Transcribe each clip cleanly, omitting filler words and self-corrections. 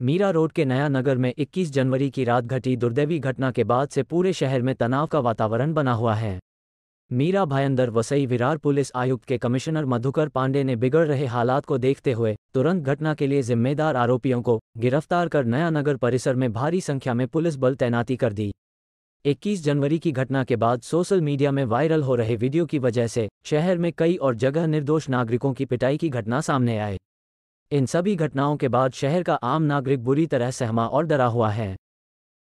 Mira road के नया नगर में 21 January की रात घटी दुर्दैवी घटना के बाद से पूरे शहर में तनाव का वातावरण बना हुआ है। मीरा भायंदर वसई विरार पुलिस आयुक्त के कमिश्नर मधुकर पांडे ने बिगड़ रहे हालात को देखते हुए तुरंत घटना के लिए जिम्मेदार आरोपियों को गिरफ्तार कर नया नगर परिसर में भारी संख्या में पुलिस बल तैनाती कर दी। 21 जनवरी की घटना के बाद सोशल मीडिया में वायरल हो रहे वीडियो की वजह से शहर में कई और जगह निर्दोष नागरिकों की पिटाई की घटना सामने आए। इन सभी घटनाओं के बाद शहर का आम नागरिक बुरी तरह सहमा और डरा हुआ है।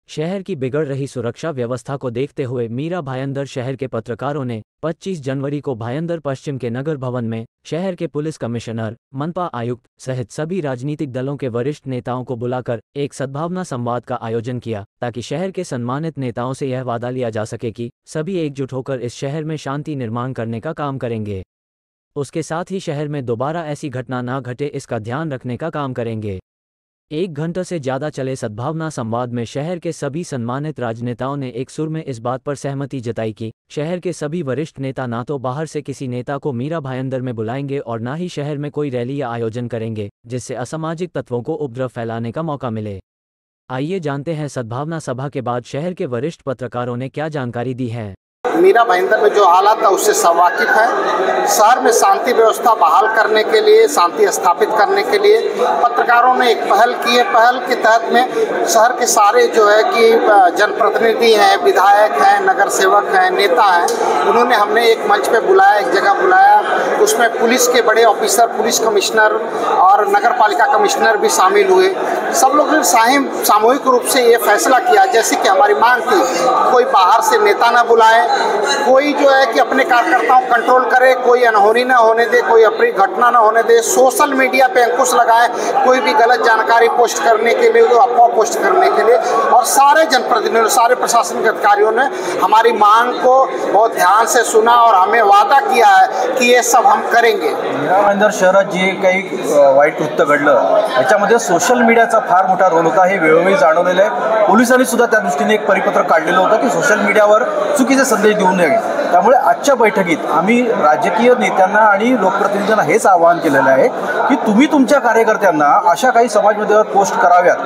शहर की बिगड़ रही सुरक्षा व्यवस्था को देखते हुए मीरा भायंदर शहर के पत्रकारों ने 25 जनवरी को भायंदर पश्चिम के नगर भवन में शहर के पुलिस कमिश्नर, मनपा आयुक्त सहित सभी राजनीतिक दलों के वरिष्ठ नेताओं को बुलाकर एक सद्भावना संवाद का आयोजन किया, ताकि शहर के सम्मानित नेताओं से यह वादा लिया जा सके कि सभी एकजुट होकर इस शहर में शांति निर्माण करने का काम करेंगे। उसके साथ ही शहर में दोबारा ऐसी घटना ना घटे इसका ध्यान रखने का काम करेंगे। 1 घंटे से ज़्यादा चले सद्भावना संवाद में शहर के सभी सम्मानित राजनेताओं ने एक सुर में इस बात पर सहमति जताई कि शहर के सभी वरिष्ठ नेता ना तो बाहर से किसी नेता को मीरा भायंदर में बुलाएंगे और ना ही शहर में कोई रैली या आयोजन करेंगे जिससे असामाजिक तत्वों को उपद्रव फैलाने का मौका मिले। आइए जानते हैं सद्भावना सभा के बाद शहर के वरिष्ठ पत्रकारों ने क्या जानकारी दी है। मीरा भायंदर में जो हालात था उससे सब वाकिफ है। शहर में शांति व्यवस्था बहाल करने के लिए, शांति स्थापित करने के लिए पत्रकारों ने एक पहल की है। पहल के तहत में शहर के सारे जो है कि जनप्रतिनिधि हैं, विधायक हैं, नगर सेवक हैं, नेता हैं, उन्होंने हमने एक मंच पे बुलाया, एक जगह बुलाया। उसमें पुलिस के बड़े ऑफिसर, पुलिस कमिश्नर और नगर पालिका कमिश्नर भी शामिल हुए। सब लोग ने सामूहिक रूप से ये फैसला किया, जैसे कि हमारी मांग थी, कोई बाहर से नेता ना बुलाए, कोई जो है कि अपने कार्यकर्ताओं कंट्रोल करे, कोई अनहोनी ना होने दे, कोई अप्रिय घटना ना होने दे, सोशल मीडिया पे अंकुश लगाए कोई भी गलत जानकारी पोस्ट करने के लिए, अफवाह पोस्ट करने के लिए। और सारे जनप्रतिनिधियों, सारे प्रशासनिक अधिकारियों ने हमारी मांग को बहुत ध्यान से सुना और हमें वादा किया है की ये सब हम करेंगे। मीरा भायंदर शहरात जे काही वाईट कृत्य घडलं याच्यामध्ये सोशल मीडियाचा फार मोठा रोल होता, हे वेळोवेळी जाणवलेलं आहे। पोलिसांनी सुद्धा त्या दृष्टीने एक परिपत्रक काढलेलं होतं की सोशल मीडियावर चुकीचे संदेश देऊ नये। त्यामुळे आजच्या बैठकीत आम्ही राजकीय नेत्यांना आणि लोकप्रतिनिधींना हेच आवाहन केलेलं आहे की तुम्ही तुमच्या कार्यकर्त्यांना अशा काही समाज माध्यमावर पोस्ट कराव्यात,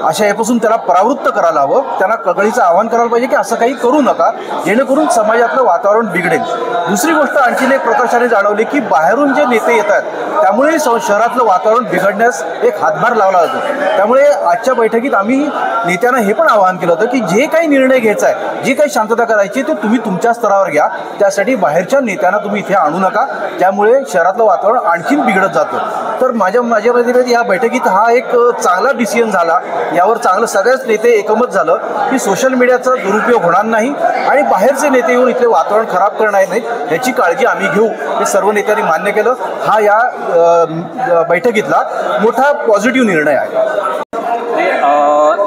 अशा यापासून त्याला परावृत्त करायला हवं, त्यांना कळकळीचं आवाहन करायला पाहिजे की असं काही करू नका, जेणेकरून समाजातलं वातावरण बिघडेल। दुसरी गोष्ट आणखीन एक प्रकर्षाने जाणवली की बाहेरून जे नेते येतात त्यामुळे शहरातलं वातावरण बिघडण्यास एक हातभार लावला जातो। त्यामुळे आजच्या बैठकीत आम्ही नेत्यांना हे पण आवाहन केलं होतं की जे काही निर्णय घ्यायचा आहे, जी काही शांतता करायची ते तुम्ही तुमच्या स्तरावर घ्या, त्यासाठी बाहेरच्या नेत्यांना तुम्ही इथे आणू नका, त्यामुळे शहरातलं वातावरण आणखीन बिघडत जातं। तर माझ्या मते या बैठकीत हा एक चांगला डिसिजन झाला, यावर चांगलं सगळेच नेते एकमत झालं की सोशल मीडियाचा दुरुपयोग होणार नाही आणि बाहेरचे नेते येऊन इथले वातावरण खराब करणार नाहीत याची काळजी आम्ही घेऊ, हे सर्व नेत्यांनी मान्य केलं। हा या बैठकीतला मोठा पॉझिटिव्ह निर्णय आहे।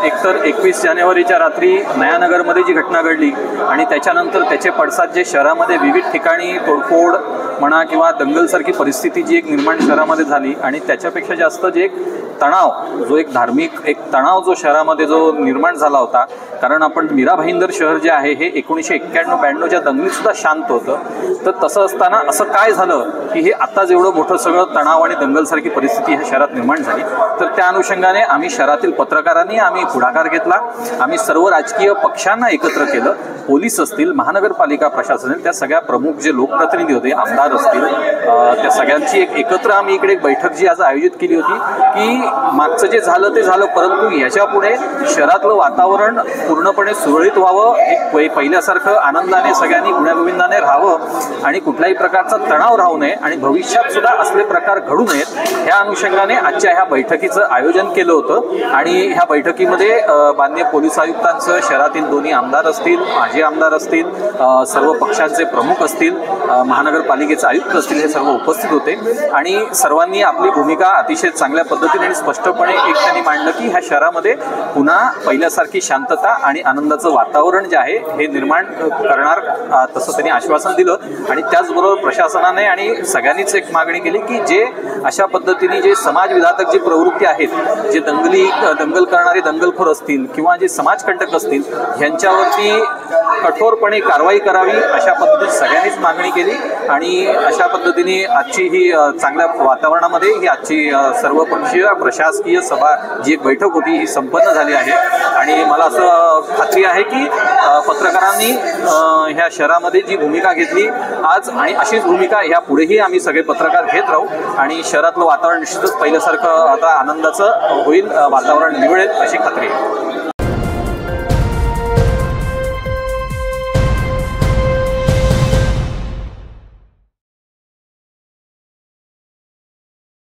एकतर 21 जानेवारीच्या रात्री नयानगरमध्ये जी घटना घडली आणि त्याच्यानंतर त्याचे पडसाद जे शहरामध्ये विविध ठिकाणी तोडफोड म्हणा किंवा दंगलसारखी परिस्थिती जी एक निर्माण शहरामध्ये झाली आणि त्याच्यापेक्षा जास्त जे एक तणाव, जो एक धार्मिक एक तणाव जो शहरामध्ये जो निर्माण झाला होता, कारण आपण मीरा भाईंदर शहर जे आहे हे 1991-92च्या दंगलीतसुद्धा शांत होतं। तर तसं असताना असं काय झालं की हे आत्ताच एवढं मोठं सगळं तणाव आणि दंगलसारखी परिस्थिती ह्या शहरात निर्माण झाली। तर त्या अनुषंगाने आम्ही शहरातील पत्रकारांनी आम्ही पुढाकार घेतला, आम्ही सर्व राजकीय पक्षांना एकत्र केलं, पोलीस असतील, महानगरपालिका प्रशासन, त्या सगळ्या प्रमुख जे लोकप्रतिनिधी होते, आमदार असतील, त्या सगळ्यांची एक आम्ही इकडे एक बैठक जी आज आयोजित केली होती की मागचं जे झालं ते झालं, परंतु याच्यापुढे शहरातलं वातावरण पूर्णपणे सुरळीत व्हावं, एक पहिल्यासारखं आनंदाने सगळ्यांनी गुण्यागोविंदाने राहावं आणि कुठल्याही प्रकारचा तणाव राहू नये आणि भविष्यात सुद्धा असले प्रकार घडू नयेत, ह्या अनुषंगाने आजच्या ह्या बैठकीचं आयोजन केलं होतं। आणि ह्या बैठकीमध्ये माननीय पोलीस आयुक्तांचं, शहरातील दोन्ही आमदार असतील, माजी आमदार असतील, सर्व पक्षांचे प्रमुख असतील, महानगरपालिकेचे आयुक्त असतील, हे सर्व उपस्थित होते आणि सर्वांनी आपली भूमिका अतिशय चांगल्या पद्धतीने आणि स्पष्टपणे एक त्यांनी मांडलं की ह्या शहरामध्ये पुन्हा पहिल्यासारखी शांतता आणि आनंदाचं वातावरण जे आहे हे निर्माण करणार, तसं त्यांनी आश्वासन दिलं। आणि त्याचबरोबर प्रशासनाने आणि सगळ्यांनीच एक मागणी केली की जे अशा पद्धतीने जे समाजविघातक जी प्रवृत्ती आहेत, जे दंगल करणारे दंगलखोर असतील किंवा जे समाजकंटक असतील, ह्यांच्यावरती कठोरपणे कारवाई करावी अशा पद्धतीने सगळ्यांनीच मागणी केली आणि अशा पद्धतीने आजची ही चांगल्या वातावरणामध्ये ही आजची सर्वपक्षीय प्रशासकीय सभा जी एक बैठक होती ही संपन्न झाली आहे आणि मला असं खात्री आहे की पत्रकारांनी ह्या शहरामध्ये जी भूमिका घेतली आज आणि अशीच भूमिका ह्या पुढेही आम्ही सगळे पत्रकार घेत राहू आणि शहरातलं वातावरण निश्चितच पहिल्यासारखं आता आनंदाचं होईल, वातावरण निवळेल अशी खात्री आहे.